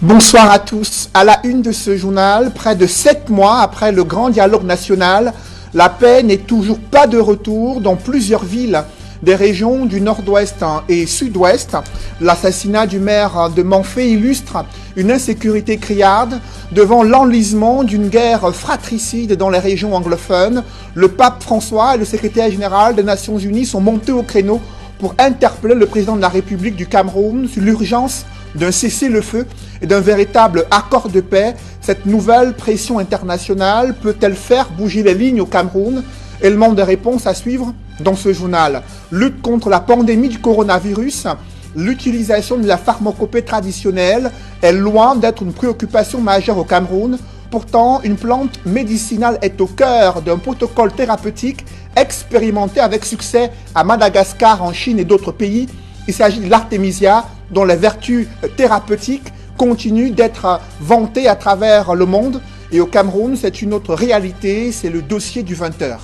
Bonsoir à tous. À la une de ce journal, près de 7 mois après le grand dialogue national, la paix n'est toujours pas de retour dans plusieurs villes des régions du nord-ouest et sud-ouest. L'assassinat du maire de Manfé illustre une insécurité criarde devant l'enlisement d'une guerre fratricide dans les régions anglophones. Le pape François et le secrétaire général des Nations Unies sont montés au créneau pour interpeller le président de la République du Cameroun sur l'urgence d'un cessez-le-feu et d'un véritable accord de paix. Cette nouvelle pression internationale peut-elle faire bouger les lignes au Cameroun? Élément de réponse à suivre dans ce journal. Lutte contre la pandémie du coronavirus. L'utilisation de la pharmacopée traditionnelle est loin d'être une préoccupation majeure au Cameroun. Pourtant, une plante médicinale est au cœur d'un protocole thérapeutique expérimenté avec succès à Madagascar, en Chine et d'autres pays. Il s'agit de l'artémisia, dont les vertus thérapeutiques continuent d'être vantées à travers le monde. Et au Cameroun, c'est une autre réalité, c'est le dossier du 20h.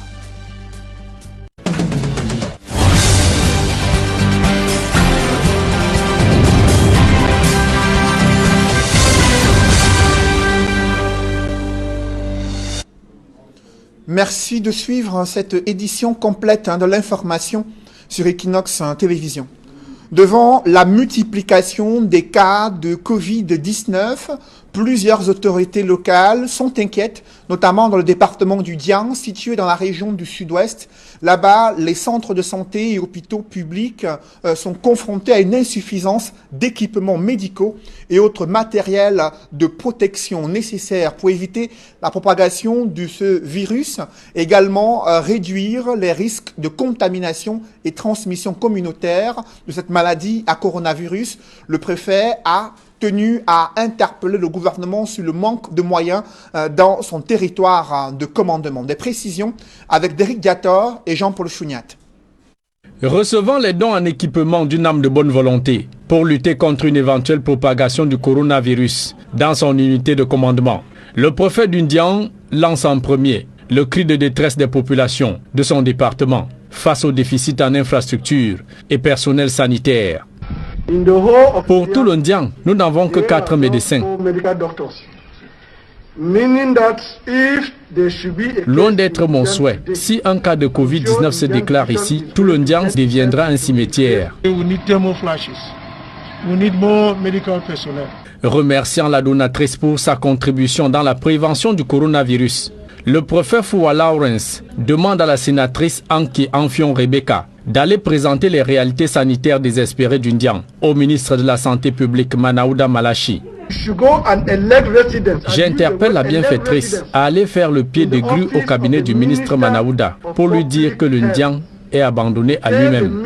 Merci de suivre cette édition complète de l'information sur Equinox Télévision. Devant la multiplication des cas de Covid-19, plusieurs autorités locales sont inquiètes, notamment dans le département du Dian, situé dans la région du sud-ouest. Là-bas, les centres de santé et hôpitaux publics sont confrontés à une insuffisance d'équipements médicaux et autres matériels de protection nécessaires pour éviter la propagation de ce virus. Également, réduire les risques de contamination et transmission communautaire de cette maladie à coronavirus. Le préfet a tenu à interpeller le gouvernement sur le manque de moyens dans son territoire de commandement. Des précisions avec Derek Diator et Jean-Paul Chouniat. Recevant les dons en équipement d'une âme de bonne volonté pour lutter contre une éventuelle propagation du coronavirus dans son unité de commandement, le préfet du Dian lance en premier le cri de détresse des populations de son département face au déficit en infrastructures et personnel sanitaire. Pour tout le Dian, nous n'avons que 4 médecins. Loin d'être mon souhait, si un cas de Covid-19 se déclare ici, tout le Dian deviendra un cimetière. Remerciant la donatrice pour sa contribution dans la prévention du coronavirus, le préfet Foua Lawrence demande à la sénatrice Anki Anfion Rebecca d'aller présenter les réalités sanitaires désespérées du Dian au ministre de la Santé publique Manaouda Malachi. J'interpelle la bienfaitrice à aller faire le pied de grue au cabinet du ministre Manaouda pour lui dire que le Dian est abandonné à lui-même.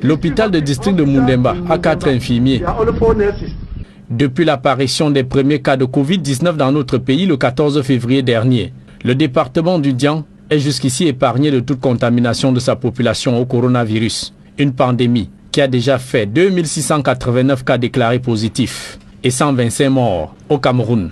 L'hôpital de district de Mundemba a 4 infirmiers. Depuis l'apparition des premiers cas de Covid-19 dans notre pays le 14 février dernier, le département du Dian est jusqu'ici épargné de toute contamination de sa population au coronavirus. Une pandémie qui a déjà fait 2689 cas déclarés positifs et 125 morts au Cameroun.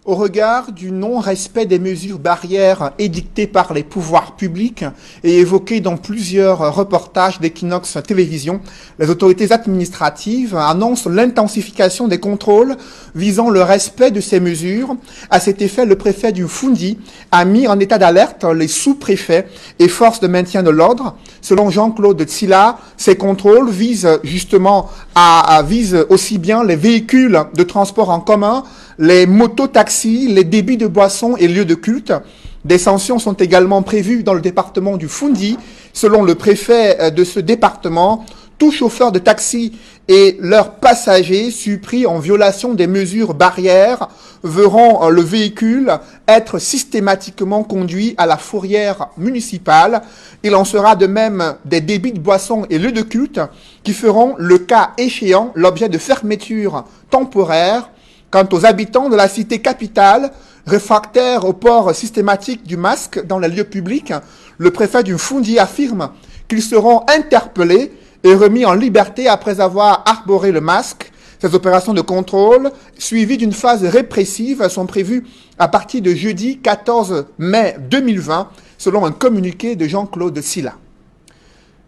Au regard du non-respect des mesures barrières édictées par les pouvoirs publics et évoquées dans plusieurs reportages d'Equinox Télévision, les autorités administratives annoncent l'intensification des contrôles visant le respect de ces mesures. À cet effet, le préfet du Fundi a mis en état d'alerte les sous-préfets et forces de maintien de l'ordre. Selon Jean-Claude Tsila, ces contrôles visent justement visent aussi bien les véhicules de transport en commun, les mototaxis, les débits de boissons et lieux de culte. Des sanctions sont également prévues dans le département du Fundi. Selon le préfet de ce département, tout chauffeur de taxi et leurs passagers surpris en violation des mesures barrières verront le véhicule être systématiquement conduit à la fourrière municipale. Il en sera de même des débits de boissons et lieux de culte qui feront, le cas échéant, l'objet de fermetures temporaires. Quant aux habitants de la cité capitale, réfractaires au port systématique du masque dans les lieux publics, le préfet du Fundi affirme qu'ils seront interpellés et remis en liberté après avoir arboré le masque. Ces opérations de contrôle, suivies d'une phase répressive, sont prévues à partir de jeudi 14 mai 2020, selon un communiqué de Jean-Claude Silla.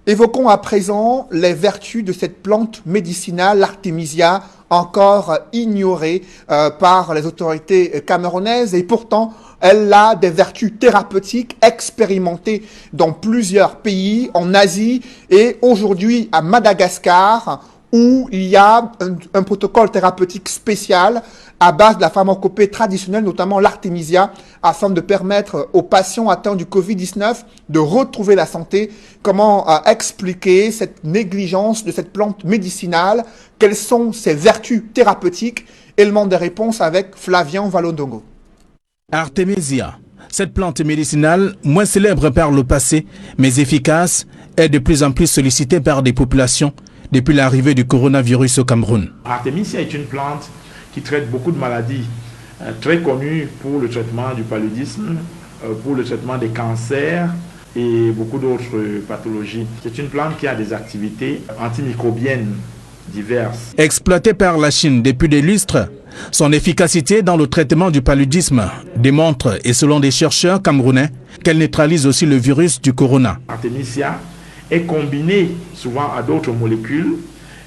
Évoquons à présent les vertus de cette plante médicinale, l'artémisia, encore ignorée par les autorités camerounaises, et pourtant elle a des vertus thérapeutiques expérimentées dans plusieurs pays, en Asie et aujourd'hui à Madagascar, où il y a un protocole thérapeutique spécial à base de la pharmacopée traditionnelle, notamment l'artémisia, afin de permettre aux patients atteints du Covid-19 de retrouver la santé. Comment expliquer cette négligence de cette plante médicinale? Quelles sont ses vertus thérapeutiques? Élément de réponse avec Flavien Valodongo. Artémisia, cette plante médicinale, moins célèbre par le passé, mais efficace, est de plus en plus sollicitée par des populations depuis l'arrivée du coronavirus au Cameroun. Artémisia est une plante qui traite beaucoup de maladies, très connue pour le traitement du paludisme, pour le traitement des cancers et beaucoup d'autres pathologies. C'est une plante qui a des activités antimicrobiennes diverses. Exploitée par la Chine depuis des lustres, son efficacité dans le traitement du paludisme démontre, et selon des chercheurs camerounais, qu'elle neutralise aussi le virus du corona. Artémisia est combinée souvent à d'autres molécules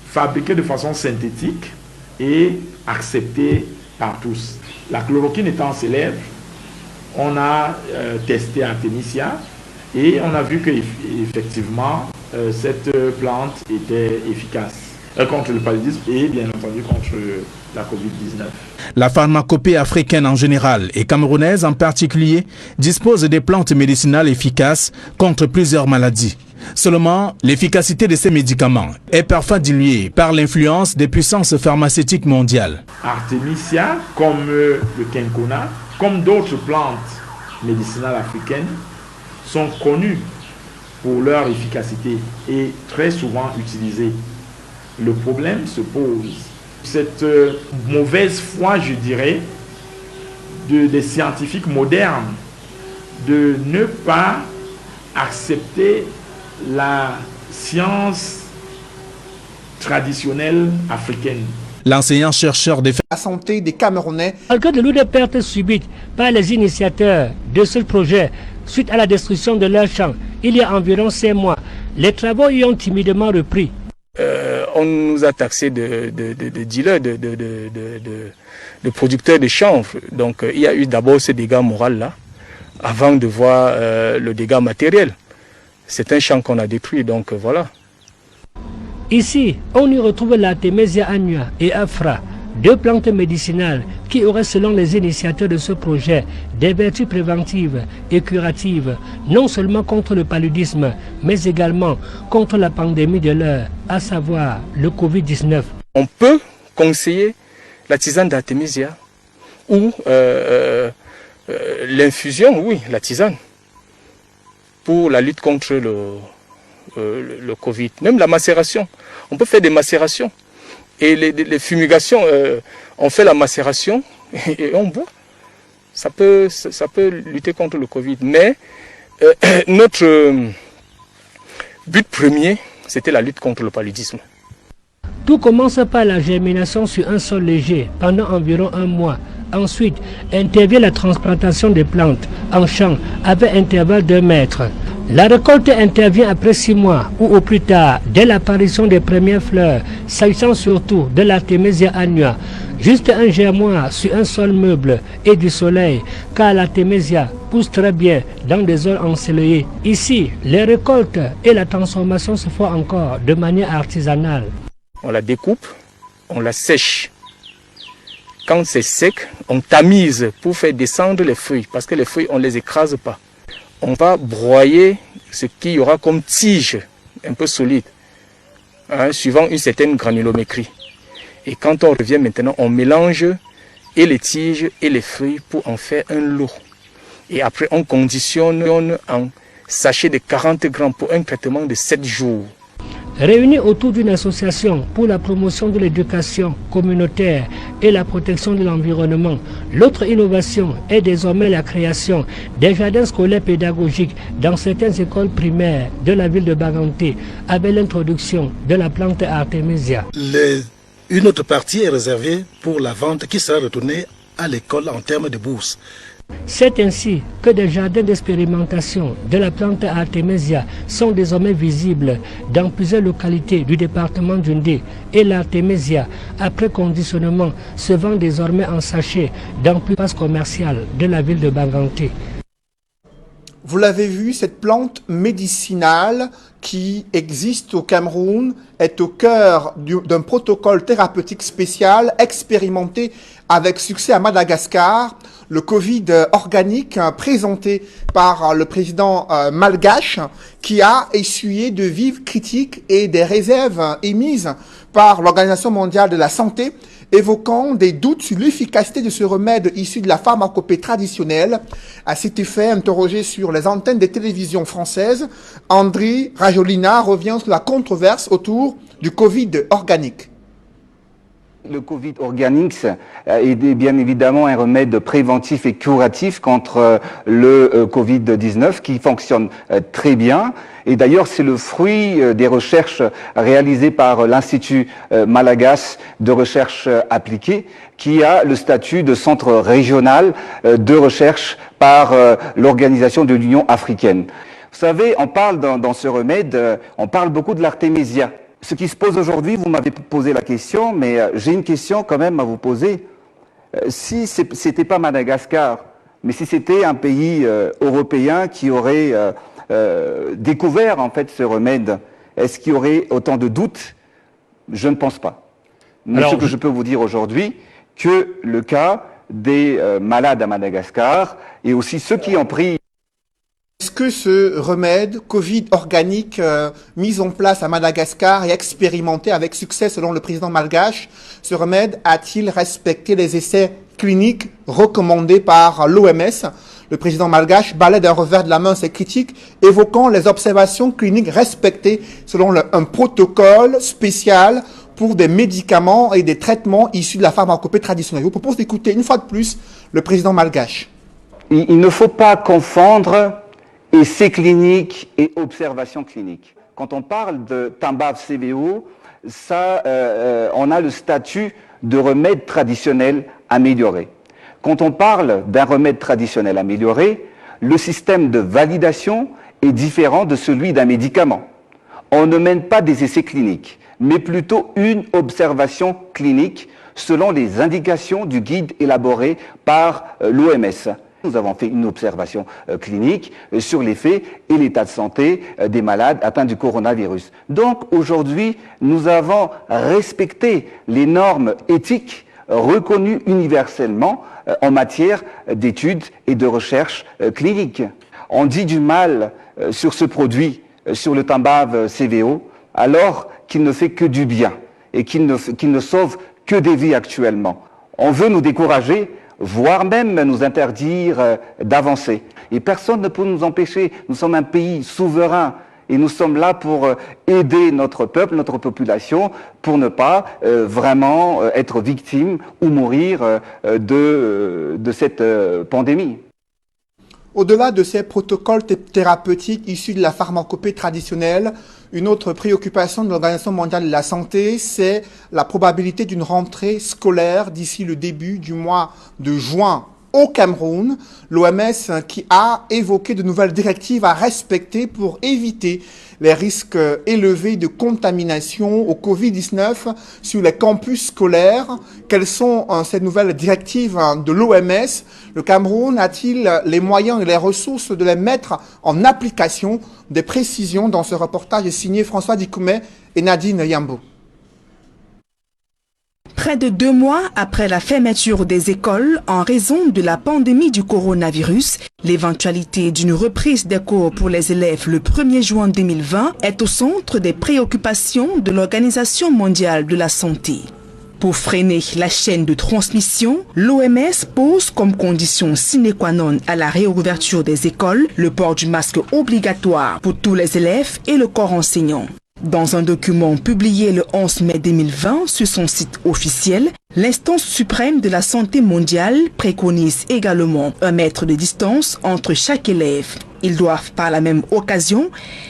fabriquées de façon synthétique et acceptée par tous. La chloroquine étant célèbre, on a testé Artémisia et on a vu qu'effectivement cette plante était efficace contre le paludisme et bien entendu contre la Covid-19. La pharmacopée africaine en général et camerounaise en particulier dispose des plantes médicinales efficaces contre plusieurs maladies. Seulement, l'efficacité de ces médicaments est parfois diluée par l'influence des puissances pharmaceutiques mondiales. Artémisia, comme le quinquona, comme d'autres plantes médicinales africaines, sont connues pour leur efficacité et très souvent utilisées. Le problème se pose, cette mauvaise foi, je dirais, des scientifiques modernes de ne pas accepter la science traditionnelle africaine. L'enseignant-chercheur de la santé des Camerounais. Malgré de lourdes pertes subites par les initiateurs de ce projet suite à la destruction de leur champ il y a environ 5 mois, les travaux y ont timidement repris. On nous a taxé de dealers, de producteurs de chanvre. Donc il y a eu d'abord ce dégât moral là, avant de voir le dégât matériel. C'est un champ qu'on a détruit, donc voilà. Ici, on y retrouve l'Artémisia annua et Afra, 2 plantes médicinales qui auraient, selon les initiateurs de ce projet, des vertus préventives et curatives, non seulement contre le paludisme, mais également contre la pandémie de l'heure, à savoir le Covid-19. On peut conseiller la tisane d'Artémisia ou l'infusion, oui, la tisane, pour la lutte contre le Covid. Même la macération, on peut faire des macérations. Et les fumigations, on fait la macération et on boit. Ça peut lutter contre le Covid. Mais notre but premier, c'était la lutte contre le paludisme. Tout commence par la germination sur un sol léger pendant environ 1 mois. Ensuite, intervient la transplantation des plantes en champ avec intervalle d'1 mètre. La récolte intervient après 6 mois ou au plus tard, dès l'apparition des premières fleurs, s'agissant surtout de l'Artémisia annua. Juste un germoir sur un sol meuble et du soleil, car l'Artémisia pousse très bien dans des zones ensoleillées. Ici, les récoltes et la transformation se font encore de manière artisanale. On la découpe, on la sèche. Quand c'est sec, on tamise pour faire descendre les feuilles, parce que les feuilles, on ne les écrase pas. On va broyer ce qu'il y aura comme tige, un peu solide, suivant une certaine granulométrie. Et quand on revient maintenant, on mélange et les tiges et les feuilles pour en faire un lot. Et après, on conditionne en sachet de 40 grammes pour un traitement de 7 jours. Réunis autour d'une association pour la promotion de l'éducation communautaire et la protection de l'environnement, l'autre innovation est désormais la création des jardins scolaires pédagogiques dans certaines écoles primaires de la ville de Baganté avec l'introduction de la plante Artémisia. Une autre partie est réservée pour la vente qui sera retournée à l'école en termes de bourse. C'est ainsi que des jardins d'expérimentation de la plante Artemisia sont désormais visibles dans plusieurs localités du département d'Yaoundé et l'Artemisia, après conditionnement, se vend désormais en sachet dans plus passes commerciales de la ville de Banganté. Vous l'avez vu, cette plante médicinale qui existe au Cameroun est au cœur d'un protocole thérapeutique spécial expérimenté avec succès à Madagascar. Le Covid organique présenté par le président malgache qui a essuyé de vives critiques et des réserves émises par l'Organisation mondiale de la santé, évoquant des doutes sur l'efficacité de ce remède issu de la pharmacopée traditionnelle. À cet effet, interrogé sur les antennes des télévisions françaises, André Rajolina revient sur la controverse autour du Covid organique. Le Covid organique est bien évidemment un remède préventif et curatif contre le Covid-19 qui fonctionne très bien. Et d'ailleurs, c'est le fruit des recherches réalisées par l'Institut Malagasy de recherche appliquée qui a le statut de centre régional de recherche par l'Organisation de l'Union africaine. Vous savez, on parle dans ce remède, on parle beaucoup de l'artémisia. Ce qui se pose aujourd'hui, vous m'avez posé la question, mais j'ai une question quand même à vous poser. Si c'était pas Madagascar, mais si c'était un pays européen qui aurait découvert en fait ce remède, est-ce qu'il y aurait autant de doutes? Je ne pense pas. Mais ce que je peux vous dire aujourd'hui, que le cas des malades à Madagascar et aussi ceux qui ont pris. Est-ce que ce remède Covid organique mis en place à Madagascar et expérimenté avec succès selon le président malgache, ce remède a-t-il respecté les essais cliniques recommandés par l'OMS? Le président malgache balaie d'un revers de la main ses critiques, évoquant les observations cliniques respectées selon un protocole spécial pour des médicaments et des traitements issus de la pharmacopée traditionnelle. Je vous propose d'écouter une fois de plus le président malgache. Il ne faut pas confondre essais cliniques et observations cliniques. Quand on parle de Tambav CVO, on a le statut de remède traditionnel amélioré. Quand on parle d'un remède traditionnel amélioré, le système de validation est différent de celui d'un médicament. On ne mène pas des essais cliniques, mais plutôt une observation clinique selon les indications du guide élaboré par l'OMS. Nous avons fait une observation clinique sur l'effet et l'état de santé des malades atteints du coronavirus. Donc aujourd'hui, nous avons respecté les normes éthiques reconnues universellement en matière d'études et de recherche clinique. On dit du mal sur ce produit, sur le Tambav CVO, alors qu'il ne fait que du bien et qu'il ne sauve que des vies actuellement. On veut nous décourager, voire même nous interdire d'avancer. Et personne ne peut nous empêcher. Nous sommes un pays souverain et nous sommes là pour aider notre peuple, notre population, pour ne pas vraiment être victime ou mourir de cette pandémie. Au-delà de ces protocoles thérapeutiques issus de la pharmacopée traditionnelle, une autre préoccupation de l'Organisation mondiale de la santé, c'est la probabilité d'une rentrée scolaire d'ici le début du mois de juin au Cameroun. L'OMS qui a évoqué de nouvelles directives à respecter pour éviter les risques élevés de contamination au Covid-19 sur les campus scolaires. Quelles sont ces nouvelles directives de l'OMS? Le Cameroun a-t-il les moyens et les ressources de les mettre en application? Des précisions dans ce reportage signé François Dikoumé et Nadine Yambo. Près de 2 mois après la fermeture des écoles en raison de la pandémie du coronavirus, l'éventualité d'une reprise des cours pour les élèves le 1er juin 2020 est au centre des préoccupations de l'Organisation mondiale de la santé. Pour freiner la chaîne de transmission, l'OMS pose comme condition sine qua non à la réouverture des écoles le port du masque obligatoire pour tous les élèves et le corps enseignant. Dans un document publié le 11 mai 2020 sur son site officiel, l'instance suprême de la santé mondiale préconise également 1 mètre de distance entre chaque élève. Ils doivent par la même occasion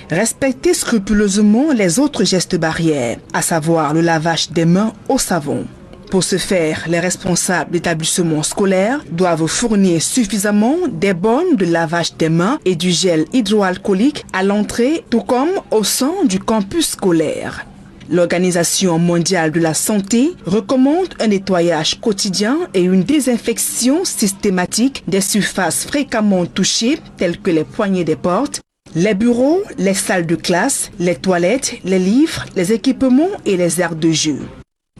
respecter scrupuleusement les autres gestes barrières, à savoir le lavage des mains au savon. Pour ce faire, les responsables d'établissements scolaires doivent fournir suffisamment des bornes de lavage des mains et du gel hydroalcoolique à l'entrée, tout comme au sein du campus scolaire. L'Organisation mondiale de la santé recommande un nettoyage quotidien et une désinfection systématique des surfaces fréquemment touchées telles que les poignées des portes, les bureaux, les salles de classe, les toilettes, les livres, les équipements et les aires de jeu.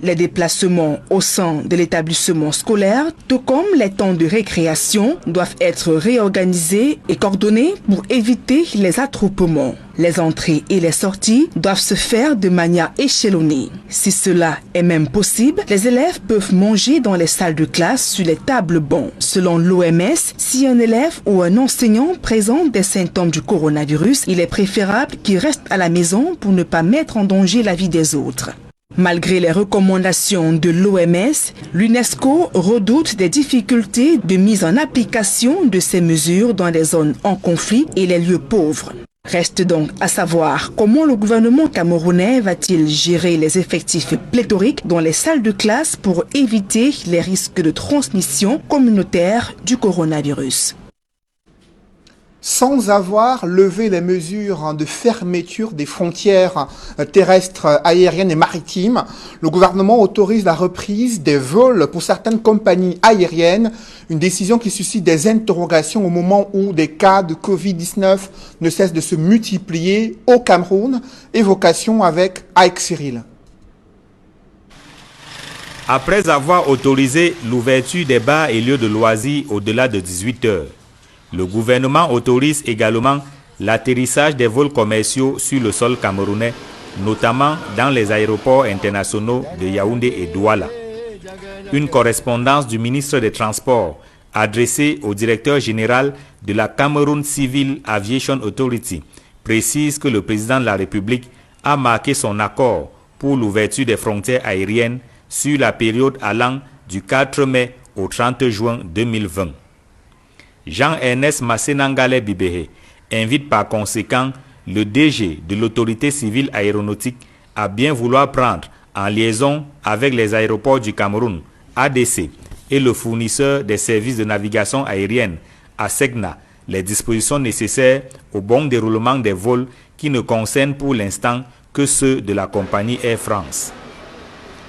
Les déplacements au sein de l'établissement scolaire, tout comme les temps de récréation, doivent être réorganisés et coordonnés pour éviter les attroupements. Les entrées et les sorties doivent se faire de manière échelonnée. Si cela est même possible, les élèves peuvent manger dans les salles de classe sur les tables bancs. Selon l'OMS, si un élève ou un enseignant présente des symptômes du coronavirus, il est préférable qu'il reste à la maison pour ne pas mettre en danger la vie des autres. Malgré les recommandations de l'OMS, l'UNESCO redoute des difficultés de mise en application de ces mesures dans les zones en conflit et les lieux pauvres. Reste donc à savoir comment le gouvernement camerounais va-t-il gérer les effectifs pléthoriques dans les salles de classe pour éviter les risques de transmission communautaire du coronavirus. Sans avoir levé les mesures de fermeture des frontières terrestres, aériennes et maritimes, le gouvernement autorise la reprise des vols pour certaines compagnies aériennes, une décision qui suscite des interrogations au moment où des cas de Covid-19 ne cessent de se multiplier au Cameroun. Évocation avec Aïk Cyril. Après avoir autorisé l'ouverture des bars et lieux de loisirs au-delà de 18 heures, le gouvernement autorise également l'atterrissage des vols commerciaux sur le sol camerounais, notamment dans les aéroports internationaux de Yaoundé et Douala. Une correspondance du ministre des Transports adressée au directeur général de la Cameroun Civil Aviation Authority précise que le président de la République a marqué son accord pour l'ouverture des frontières aériennes sur la période allant du 4 mai au 30 juin 2020. Jean-Ernest Massenangale Bibehe invite par conséquent le DG de l'autorité civile aéronautique à bien vouloir prendre en liaison avec les aéroports du Cameroun, ADC, et le fournisseur des services de navigation aérienne, ASEGNA, les dispositions nécessaires au bon déroulement des vols qui ne concernent pour l'instant que ceux de la compagnie Air France.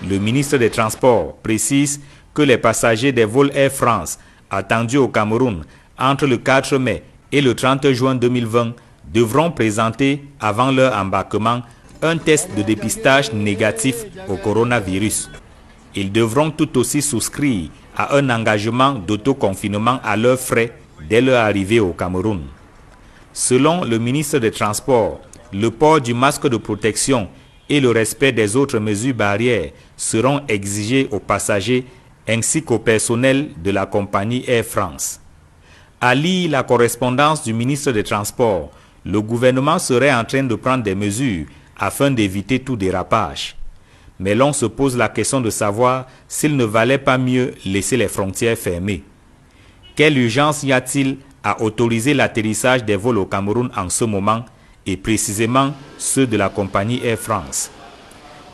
Le ministre des Transports précise que les passagers des vols Air France attendus au Cameroun entre le 4 mai et le 30 juin 2020 devront présenter avant leur embarquement un test de dépistage négatif au coronavirus. Ils devront tout aussi souscrire à un engagement d'autoconfinement à leurs frais dès leur arrivée au Cameroun. Selon le ministre des Transports, le port du masque de protection et le respect des autres mesures barrières seront exigés aux passagers ainsi qu'au personnel de la compagnie Air France. À lire la correspondance du ministre des Transports, le gouvernement serait en train de prendre des mesures afin d'éviter tout dérapage. Mais l'on se pose la question de savoir s'il ne valait pas mieux laisser les frontières fermées. Quelle urgence y a-t-il à autoriser l'atterrissage des vols au Cameroun en ce moment, et précisément ceux de la compagnie Air France?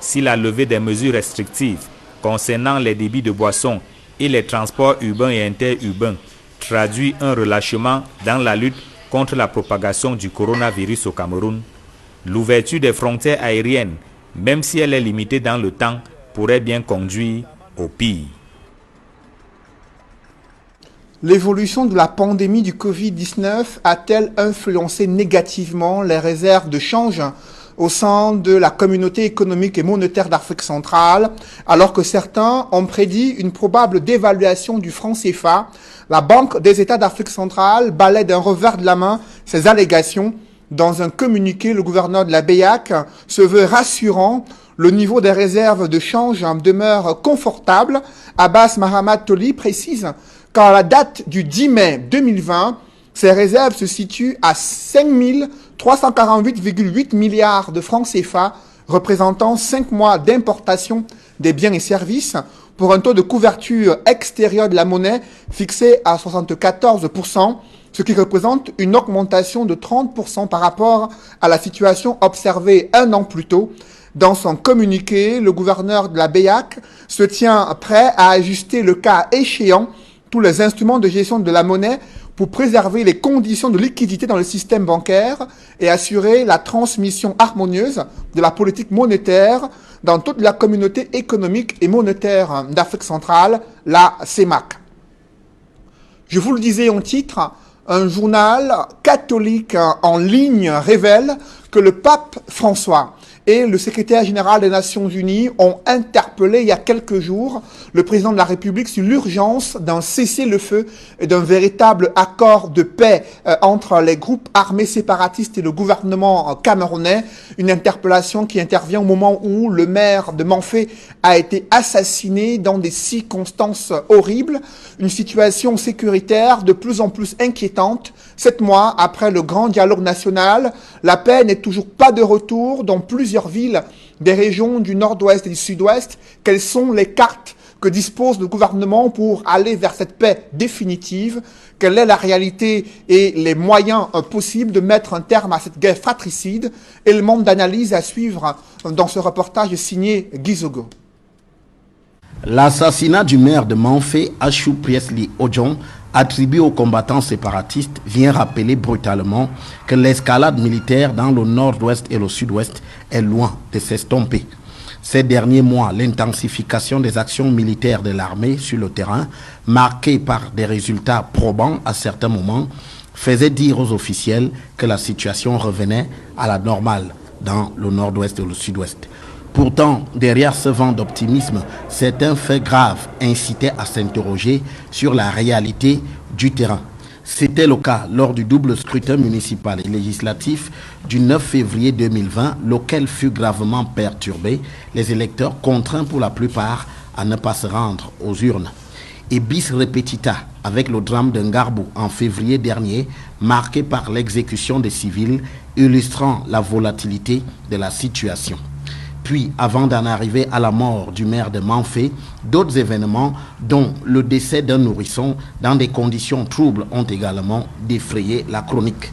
Si la levée des mesures restrictives concernant les débits de boissons et les transports urbains et interurbains traduit un relâchement dans la lutte contre la propagation du coronavirus au Cameroun, l'ouverture des frontières aériennes, même si elle est limitée dans le temps, pourrait bien conduire au pire. L'évolution de la pandémie du Covid-19 a-t-elle influencé négativement les réserves de change au sein de la communauté économique et monétaire d'Afrique centrale, alors que certains ont prédit une probable dévaluation du franc CFA? La Banque des États d'Afrique centrale balaie d'un revers de la main ces allégations. Dans un communiqué, le gouverneur de la BEAC se veut rassurant. Le niveau des réserves de change demeure confortable. Abbas Mahamat Toli précise qu'à la date du 10 mai 2020, ces réserves se situent à 5 348,8 milliards de francs CFA, représentant 5 mois d'importation des biens et services, pour un taux de couverture extérieure de la monnaie fixé à 74%, ce qui représente une augmentation de 30% par rapport à la situation observée un an plus tôt. Dans son communiqué, le gouverneur de la BEAC se tient prêt à ajuster le cas échéant tous les instruments de gestion de la monnaie pour préserver les conditions de liquidité dans le système bancaire et assurer la transmission harmonieuse de la politique monétaire dans toute la communauté économique et monétaire d'Afrique centrale, la CEMAC. Je vous le disais en titre, un journal catholique en ligne révèle que le pape François et le secrétaire général des Nations Unies ont interpellé il y a quelques jours le président de la République sur l'urgence d'un cessez-le-feu et d'un véritable accord de paix entre les groupes armés séparatistes et le gouvernement camerounais. Une interpellation qui intervient au moment où le maire de Manfé a été assassiné dans des circonstances horribles. Une situation sécuritaire de plus en plus inquiétante. 7 mois après le grand dialogue national, la paix n'est toujours pas de retour dans plusieurs villes des régions du nord-ouest et du sud-ouest. Quelles sont les cartes que dispose le gouvernement pour aller vers cette paix définitive? Quelle est la réalité et les moyens possibles de mettre un terme à cette guerre fratricide? Élément d'analyse à suivre dans ce reportage signé Guy Zogo. L'assassinat du maire de Manfé, Achou Priestley Odjon, attribué aux combattants séparatistes, vient rappeler brutalement que l'escalade militaire dans le nord-ouest et le sud-ouest est loin de s'estomper. Ces derniers mois, l'intensification des actions militaires de l'armée sur le terrain, marquée par des résultats probants à certains moments, faisait dire aux officiels que la situation revenait à la normale dans le nord-ouest et le sud-ouest. Pourtant, derrière ce vent d'optimisme, certains faits graves incitaient à s'interroger sur la réalité du terrain. C'était le cas lors du double scrutin municipal et législatif du 9 février 2020, lequel fut gravement perturbé, les électeurs contraints pour la plupart à ne pas se rendre aux urnes. Et bis repetita avec le drame de Ngarbou en février dernier, marqué par l'exécution des civils, illustrant la volatilité de la situation. Puis, avant d'en arriver à la mort du maire de Manfé, d'autres événements, dont le décès d'un nourrisson dans des conditions troubles, ont également défrayé la chronique.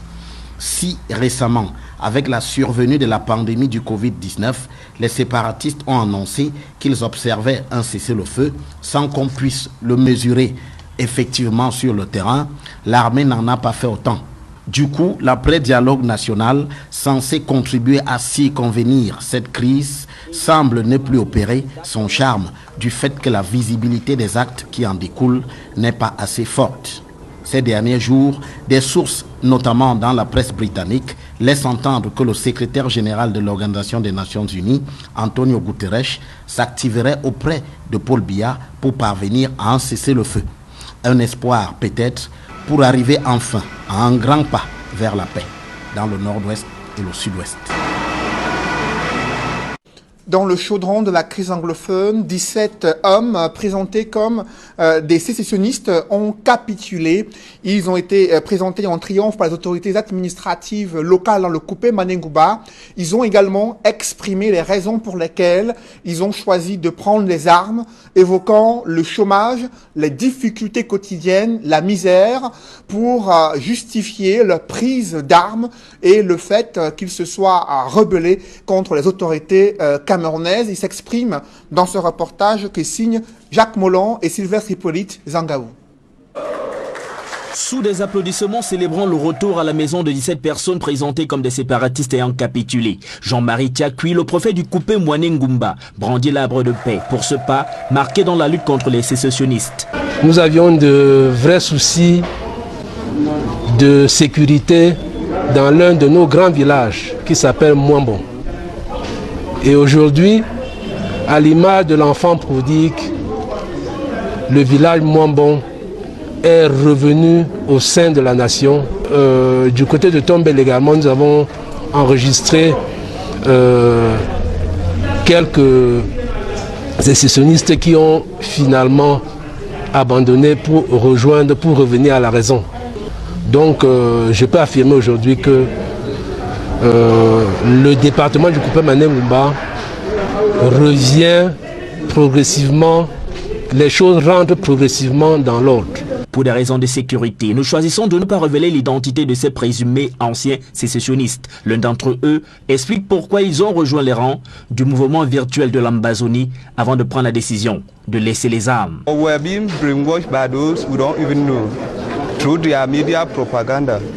Si récemment, avec la survenue de la pandémie du Covid-19, les séparatistes ont annoncé qu'ils observaient un cessez-le-feu sans qu'on puisse le mesurer effectivement sur le terrain, l'armée n'en a pas fait autant. Du coup, l'après-dialogue national, censé contribuer à circonvenir cette crise, semble ne plus opérer son charme du fait que la visibilité des actes qui en découlent n'est pas assez forte. Ces derniers jours, des sources, notamment dans la presse britannique, laissent entendre que le secrétaire général de l'Organisation des Nations Unies, Antonio Guterres, s'activerait auprès de Paul Biya pour parvenir à en cesser le feu. Un espoir peut-être pour arriver enfin à un grand pas vers la paix dans le nord-ouest et le sud-ouest. Dans le chaudron de la crise anglophone, 17 hommes présentés comme des sécessionnistes ont capitulé. Ils ont été présentés en triomphe par les autorités administratives locales dans le coupé Manengouba. Ils ont également exprimé les raisons pour lesquelles ils ont choisi de prendre les armes, évoquant le chômage, les difficultés quotidiennes, la misère, pour justifier leur prise d'armes et le fait qu'ils se soient rebellés contre les autorités camerounaises. Ils s'expriment dans ce reportage que signent Jacques Molon et Sylvestre Hippolyte Zangaou. Sous des applaudissements célébrant le retour à la maison de 17 personnes présentées comme des séparatistes ayant capitulé, Jean-Marie Tiakui, le prophète du coupé Mwanengumba, brandit l'arbre de paix pour ce pas marqué dans la lutte contre les sécessionnistes. Nous avions de vrais soucis de sécurité dans l'un de nos grands villages qui s'appelle Mwambon. Et aujourd'hui, à l'image de l'enfant prodigue, le village Mwambon est revenu au sein de la nation. Du côté de Tombel également, nous avons enregistré quelques sécessionnistes qui ont finalement abandonné pour rejoindre, pour revenir à la raison. Donc je peux affirmer aujourd'hui que le département du coupé Manengumba revient progressivement, les choses rentrent progressivement dans l'ordre. Pour des raisons de sécurité, nous choisissons de ne pas révéler l'identité de ces présumés anciens sécessionnistes. L'un d'entre eux explique pourquoi ils ont rejoint les rangs du mouvement virtuel de l'Ambazonie avant de prendre la décision de laisser les armes.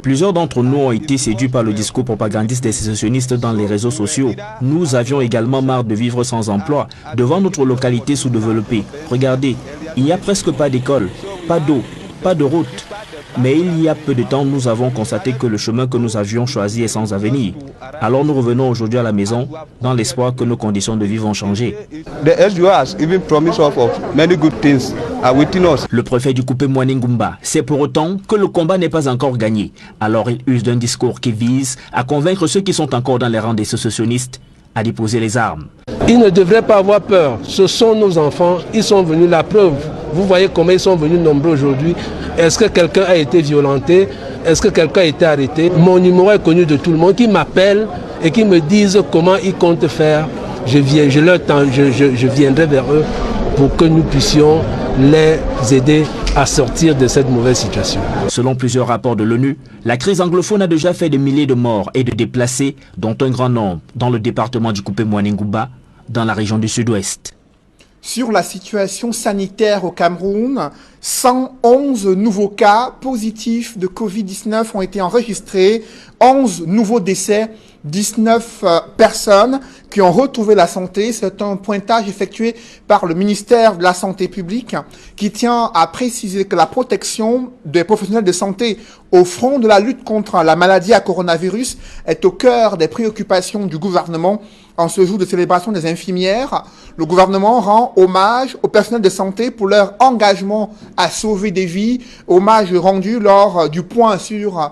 Plusieurs d'entre nous ont été séduits par le discours propagandiste des sécessionnistes dans les réseaux sociaux. Nous avions également marre de vivre sans emploi, devant notre localité sous-développée. Regardez, il n'y a presque pas d'école, pas d'eau, pas de route. Mais il y a peu de temps, nous avons constaté que le chemin que nous avions choisi est sans avenir. Alors nous revenons aujourd'hui à la maison dans l'espoir que nos conditions de vie vont changer. Le préfet du Coupé Mouané Ngumba sait pour autant que le combat n'est pas encore gagné. Alors il use d'un discours qui vise à convaincre ceux qui sont encore dans les rangs des sécessionnistes à déposer les armes. Ils ne devraient pas avoir peur. Ce sont nos enfants. Ils sont venus, la preuve. Vous voyez comment ils sont venus nombreux aujourd'hui. Est-ce que quelqu'un a été violenté? Est-ce que quelqu'un a été arrêté? Mon numéro est connu de tout le monde qui m'appelle et qui me disent comment ils comptent faire. Je viendrai vers eux pour que nous puissions les aider à sortir de cette mauvaise situation. Selon plusieurs rapports de l'ONU, la crise anglophone a déjà fait des milliers de morts et de déplacés, dont un grand nombre dans le département du Coupé Mouané Ngumba, dans la région du Sud-Ouest. Sur la situation sanitaire au Cameroun, 111 nouveaux cas positifs de Covid-19 ont été enregistrés, 11 nouveaux décès, 19 personnes qui ont retrouvé la santé. C'est un pointage effectué par le ministère de la Santé publique qui tient à préciser que la protection des professionnels de santé au front de la lutte contre la maladie à coronavirus est au cœur des préoccupations du gouvernement. En ce jour de célébration des infirmières, le gouvernement rend hommage aux personnels de santé pour leur engagement à sauver des vies, hommage rendu lors du point sur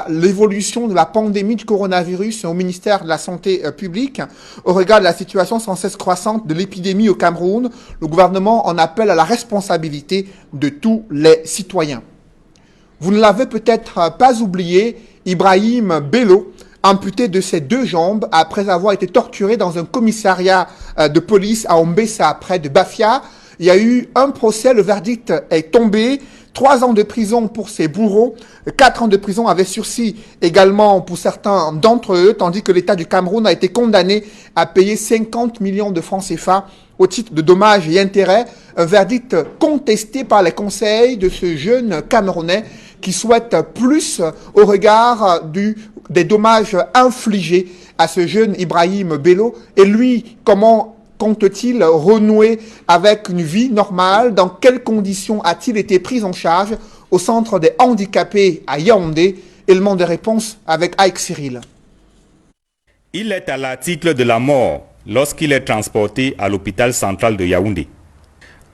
l'évolution de la pandémie du coronavirus au ministère de la Santé publique. Au regard de la situation sans cesse croissante de l'épidémie au Cameroun, le gouvernement en appelle à la responsabilité de tous les citoyens. Vous ne l'avez peut-être pas oublié, Ibrahim Bello, amputé de ses 2 jambes après avoir été torturé dans un commissariat de police à Ombessa, près de Bafia. Il y a eu un procès, le verdict est tombé. 3 ans de prison pour ses bourreaux, 4 ans de prison avec sursis également pour certains d'entre eux, tandis que l'État du Cameroun a été condamné à payer 50 millions de francs CFA au titre de dommages et intérêts. Un verdict contesté par les conseils de ce jeune Camerounais qui souhaite plus au regard des dommages infligés à ce jeune Ibrahim Bello. Et lui, comment compte-t-il renouer avec une vie normale? Dans quelles conditions a-t-il été pris en charge au centre des handicapés à Yaoundé? Élément de réponse avec Aïk Cyril. Il est à l'article de la mort lorsqu'il est transporté à l'hôpital central de Yaoundé.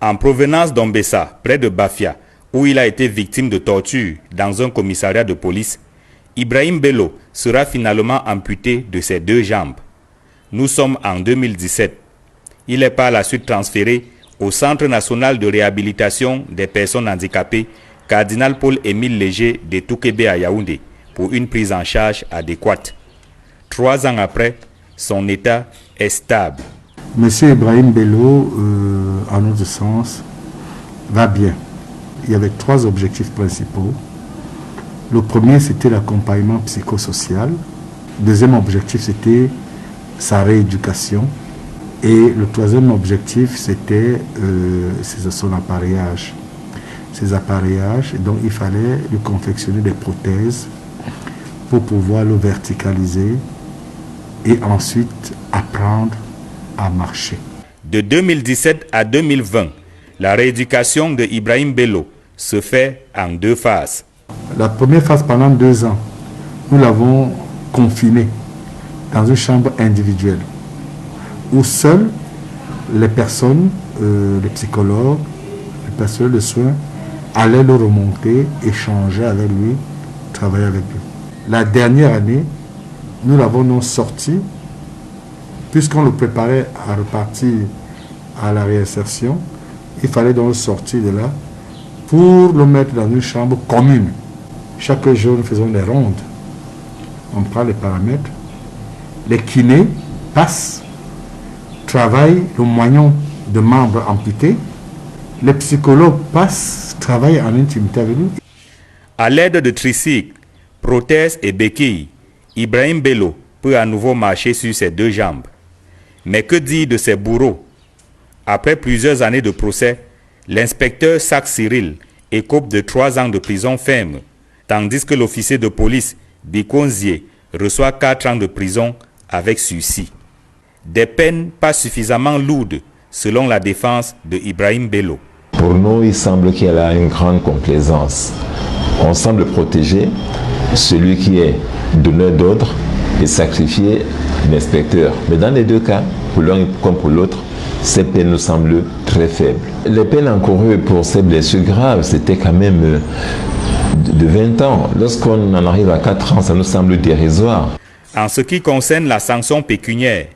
En provenance d'Ombessa, près de Bafia, où il a été victime de torture dans un commissariat de police, Ibrahim Bello sera finalement amputé de ses 2 jambes. Nous sommes en 2017. Il est par la suite transféré au Centre national de réhabilitation des personnes handicapées Cardinal Paul-Émile Léger de Toukébé à Yaoundé pour une prise en charge adéquate. 3 ans après, son état est stable. Monsieur Ibrahim Bello, en notre sens, va bien. Il y avait 3 objectifs principaux. Le premier, c'était l'accompagnement psychosocial. Le deuxième objectif, c'était sa rééducation. Et le 3e objectif, c'était son appareillage. Ses appareillages, donc il fallait lui confectionner des prothèses pour pouvoir le verticaliser et ensuite apprendre à marcher. De 2017 à 2020, la rééducation de Ibrahim Bello se fait en 2 phases. La première phase, pendant 2 ans, nous l'avons confiné dans une chambre individuelle où seuls les personnes, les psychologues, les personnels de soins allaient le remonter, échanger avec lui, travailler avec lui. La dernière année, nous l'avons donc sorti, puisqu'on le préparait à repartir à la réinsertion, il fallait donc le sortir de là pour le mettre dans une chambre commune. Chaque jour, nous faisons des rondes. On prend les paramètres. Les kinés passent, travaillent le moignon de membres amputés. Les psychologues passent, travaillent en intimité avec nous. À l'aide de tricycles, prothèses et béquilles, Ibrahim Bello peut à nouveau marcher sur ses deux jambes. Mais que dire de ses bourreaux? Après plusieurs années de procès, l'inspecteur Sac Cyril écope de 3 ans de prison ferme, tandis que l'officier de police Bikonzie reçoit 4 ans de prison avec sursis. Des peines pas suffisamment lourdes selon la défense de Ibrahim Bello. Pour nous, il semble qu'il y a une grande complaisance. On semble protéger celui qui est donneur d'ordre et sacrifier l'inspecteur. Mais dans les deux cas, pour l'un comme pour l'autre, ces peines nous semblent très faibles. Les peines encourues pour ces blessures graves, c'était quand même de 20 ans. Lorsqu'on en arrive à 4 ans, ça nous semble dérisoire. En ce qui concerne la sanction pécuniaire,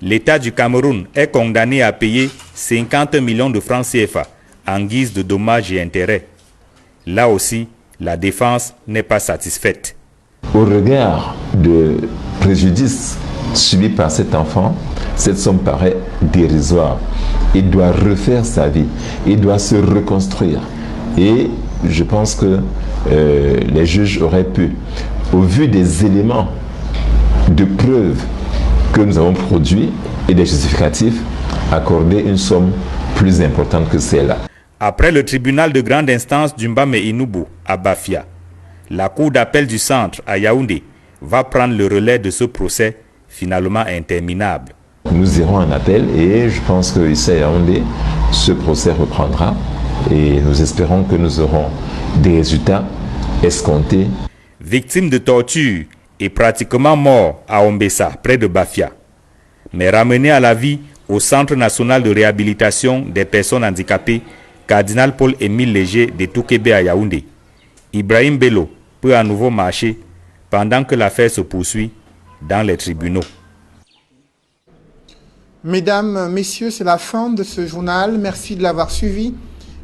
l'État du Cameroun est condamné à payer 50 millions de francs CFA en guise de dommages et intérêts. Là aussi, la défense n'est pas satisfaite. Au regard de préjudice subi par cet enfant, cette somme paraît dérisoire. Il doit refaire sa vie, il doit se reconstruire. Et je pense que les juges auraient pu, au vu des éléments de preuve que nous avons produits et des justificatifs, accorder une somme plus importante que celle-là. Après le tribunal de grande instance d'Umbame-Inoubou à Bafia, la cour d'appel du centre à Yaoundé va prendre le relais de ce procès finalement interminable. Nous irons en appel et je pense qu'ici à Yaoundé, ce procès reprendra et nous espérons que nous aurons des résultats escomptés. Victime de torture et pratiquement mort à Ombessa, près de Bafia, mais ramené à la vie au Centre national de réhabilitation des personnes handicapées Cardinal Paul-Émile Léger de Toukébé à Yaoundé. Ibrahim Bello peut à nouveau marcher pendant que l'affaire se poursuit dans les tribunaux. Mesdames, Messieurs, c'est la fin de ce journal. Merci de l'avoir suivi.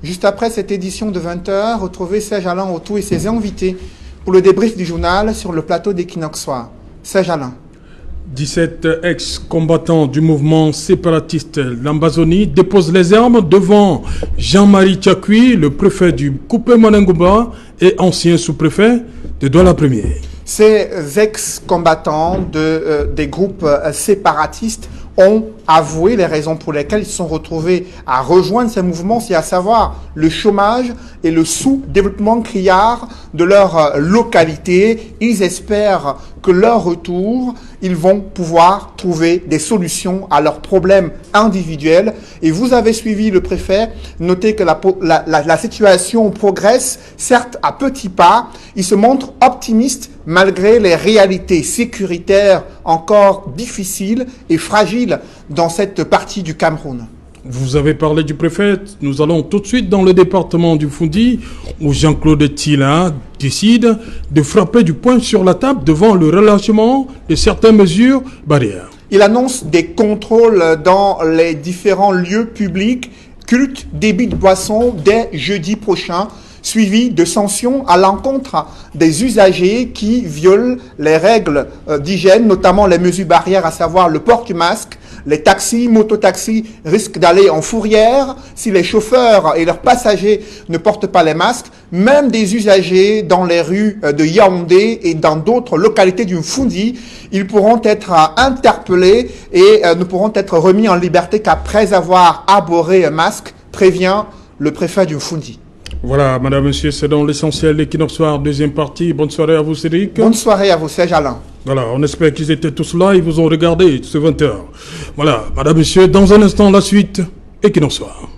Juste après cette édition de 20h, retrouvez Serge Alain Autou et ses invités pour le débrief du journal sur le plateau d'Equinox Soir. Serge Alain. 17 ex-combattants du mouvement séparatiste l'Ambazonie déposent les armes devant Jean-Marie Tchakui, le préfet du Coupé Mouaneng Goumba et ancien sous-préfet de Douala-Premier. Ces ex-combattants des groupes séparatistes ont avoué les raisons pour lesquelles ils se sont retrouvés à rejoindre ces mouvements, c'est à savoir le chômage et le sous-développement criard de leur localité. Ils espèrent que leur retour, ils vont pouvoir trouver des solutions à leurs problèmes individuels. Et vous avez suivi le préfet, notez que la situation progresse, certes à petits pas. Il se montre optimiste malgré les réalités sécuritaires encore difficiles et fragiles dans cette partie du Cameroun. Vous avez parlé du préfet, nous allons tout de suite dans le département du Foundi où Jean-Claude Tila décide de frapper du poing sur la table devant le relâchement de certaines mesures barrières. Il annonce des contrôles dans les différents lieux publics, cultes, débit de boissons dès jeudi prochain, suivi de sanctions à l'encontre des usagers qui violent les règles d'hygiène, notamment les mesures barrières, à savoir le port du masque. Les taxis, mototaxis risquent d'aller en fourrière si les chauffeurs et leurs passagers ne portent pas les masques. Même des usagers dans les rues de Yaoundé et dans d'autres localités du Foundi, ils pourront être interpellés et ne pourront être remis en liberté qu'après avoir abhorré un masque, prévient le préfet du Foundi. Voilà, madame, monsieur, c'est dans l'essentiel d'Equinox Soir, deuxième partie. Bonne soirée à vous, Cédric. Bonne soirée à vous, Serge Alain. Voilà, on espère qu'ils étaient tous là, ils vous ont regardé ce 20h. Voilà, madame, monsieur, dans un instant, la suite, Equinox Soir.